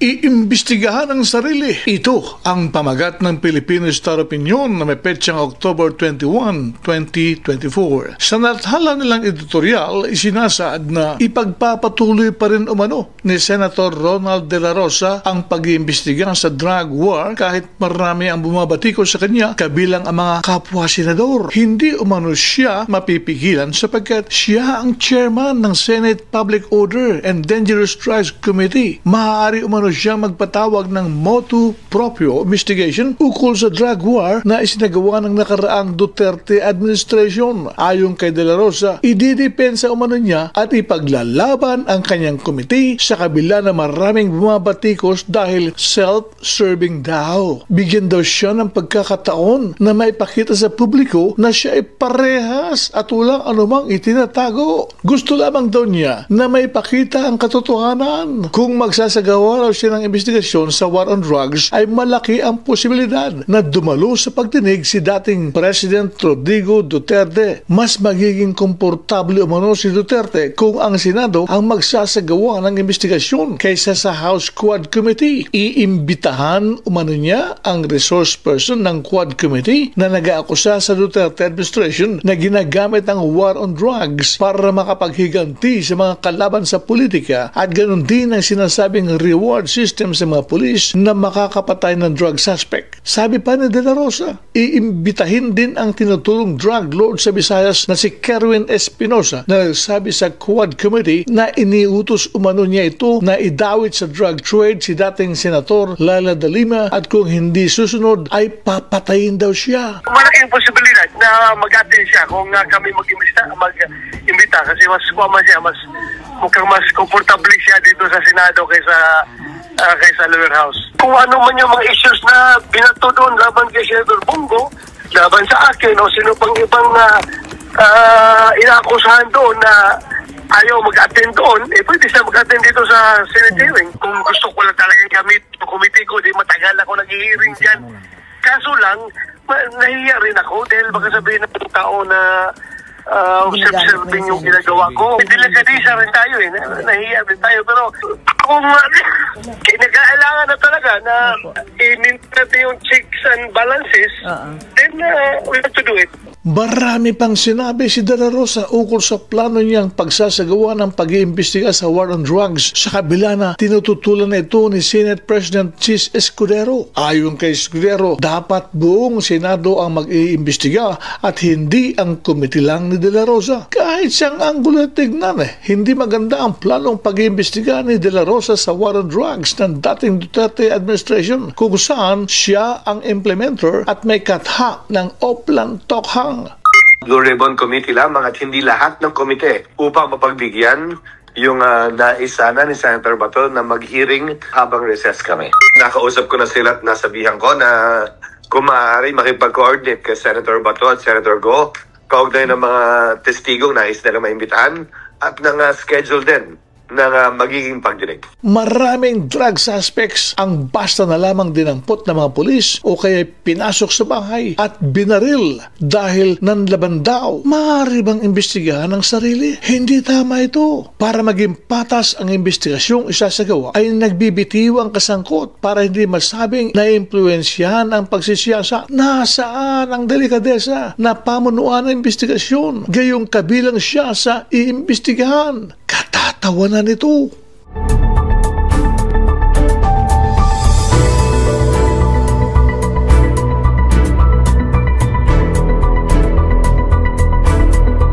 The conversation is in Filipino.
iimbestigahan ang sarili. Ito ang pamagat ng Filipino Star Opinion na may petsang October 21, 2024. Sa nathala nilang editorial, isinasaad na ipagpapatuloy pa rin umano ni Senator Ronald De La Rosa ang pag-iimbestiga sa drug war kahit marami ang bumabatiko sa kanya kabilang ang mga kapwa-senador. Hindi umano siya mapipigilan sapagkat siya ang chairman ng Senate Public Order and Dangerous Drugs Committee. Maaari umano siya magpatawag ng motu proprio investigation ukol sa drug war na isinagawa ng nakaraang Duterte administration. Ayon kay De La Rosa, ididepensa umano niya at ipaglalaban ang kanyang committee sa kabila na maraming bumabatikos dahil self-serving daw. Bigyan daw siya ng pagkakataon na maipakita sa publiko na siya ay parehas at walang anumang itinatago. Gusto lamang daw niya na maipakita ang katotohanan. Kung magsasagawa raw siya ng investigasyon sa war on drugs, ay malaki ang posibilidad na dumalo sa pagdinig si dating President Rodrigo Duterte. Mas magiging komportable umano si Duterte kung ang Senado ang magsasagawa ng investigasyon kaysa sa House Quad Committee. Iimbitahan umano niya ang resource person ng Quad Committee na nag-aakusa sa Duterte administration na ginagamit ang war on drugs para makapaghiganti sa mga kalaban sa politika at ganoon din ang sinasabing reward system sa mga pulis na makakapatay ng drug suspect. Sabi pa ni De La Rosa, iimbitahin din ang tinutulong drug lord sa Visayas na si Kerwin Espinosa na nagsabi sa Quad Committee na iniutos umano niya ito na idawit sa drug trade si dating Senator Laila De Lima at kung hindi susunod ay papatayin daw siya. Malaking posibilidad na mag-attend siya kung kami mag-imbita kasi mas mukhang mas komportable siya dito sa Senado kaysa lower house. Kung ano man yung mga issues na binato doon laban kay Senator Bongo, laban sa akin o sino pang ibang inaakusahan doon na ayaw mag-attend doon, pwede siya mag-attend dito sa Senate hearing. Kung gusto ko lang talagang gamit yung committee ko, di matagal ako nag-hearing dyan. Kaso lang, nahiya rin ako dahil baka sabihin ng tao na self-serving yung ginagawa ko. Delikadisa rin tayo nahiya rin tayo. Pero kung kinakailangan na talaga na i-maintain yung checks and balances, then we have to do it. Marami pang sinabi si De La Rosa ukol sa plano niyang pagsasagawa ng pag-iimbestiga sa war on drugs sa kabila na tinututulan na ito ni Senate President Chis Escudero. Ayon kay Escudero, dapat buong Senado ang mag-iimbestiga at hindi ang komite lang ni De La Rosa. Kahit siyang anggulo tignan hindi maganda ang planong pag-iimbestiga ni De La Rosa sa war on drugs ng dating Duterte administration kung saan siya ang implementer at may katha ng Oplan Tokhang. Blue Ribbon Committee lamang at hindi lahat ng komite upang mapagbigyan yung nais sana ni Senator Bato na mag-hearing habang recess kami. Nakausap ko na sila at nasabihan ko na kung maaari makipag-coordinate kay Senator Bato at Senator Go kaugnay ng mga testigong nais nila maimbitahan at ng schedule din ng magiging pagdinig. Maraming drug suspects ang basta na lamang dinampot ng mga pulis o kaya pinasok sa bahay at binaril dahil nanlaban daw. Maaari bang imbestigahan ang sarili? Hindi tama ito. Para maging patas ang investigasyong isasagawa ay nagbibitiw ang kasangkot para hindi masabing na-impluensyahan ang pagsisiyasa. Nasaan ang delikadesa na pamunuan ng investigasyon? Gayong kabilang siya sa iimbestigahan. Katatawanan ito.